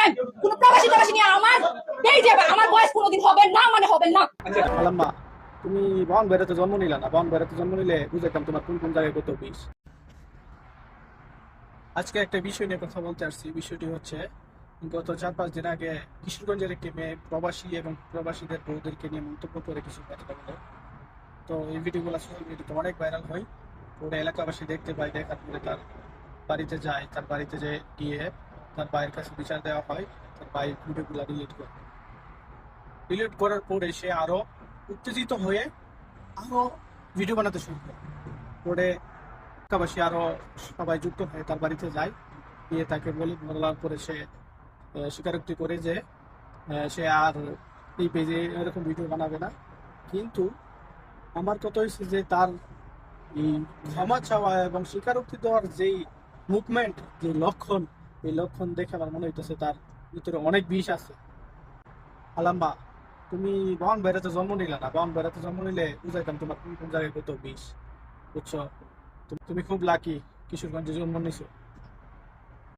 Time কোন প্রবাসী প্রবাসী নিয়ে আমার এই যে আমার বয়স কোনোদিন হবে না, মানে হবে না। আলাম্মা, তুমি বন বেড়াতে জন্ম নিলা না, বন বেড়াতে জন্ম নিলে বুঝাইতাম তোমার কোন কোন জায়গায় কত বিষ। আজকে একটা বিষয় নিয়ে কথা বলতে আসছি। বিষয়টি হচ্ছে, গত 4-5 দিন আগে কিশোরগঞ্জের একটি মেয়ে প্রবাসী এবং প্রবাসীদের বউদেরকে নিয়ে মন্তব্য করে কিছু কথা বলে। তো এই ভিডিওগুলো সোশ্যাল মিডিয়াতে অনেক ভাইরাল হয়। ওরা এলাকাবাসী দেখতে পায়, দেখার পরে তার বাড়িতে যায়, তার বাড়িতে যে গিয়ে তার ভাইয়ের কাছে বিচার দেওয়া হয়। তার ভাই ভিডিওগুলো ডিলিট করার পরে সে আরো উত্তেজিত হয়ে আরো ভিডিও বানাতে শুরু করে। পরে এলাকাবাসী আরো সবাই যুক্ত হয়ে তার বাড়িতে যায়, গিয়ে তাকে বলার পরে সে স্বীকারোক্তি করে যে সে আর এই পেজে এরকম ভিডিও বানাবে না। কিন্তু আমার কথা হচ্ছে যে তার এই ক্ষমা চাওয়া এবং স্বীকারোক্তি দেওয়ার যেই মুভমেন্ট, যে লক্ষণ, এই লক্ষণ দেখে আমার মনে হইতেছে তার ভিতরে অনেক বিষ আছে। আলাম্মা, তুমি বন বেড়াতে জন্ম নিলা না, বন বেড়াতে জন্ম নিলে বুঝাইতাম তোমার কোন কোন জায়গায় কত বিষ। বুঝছো? তুমি খুব লাকি কিশোরগঞ্জে জন্ম নিছো।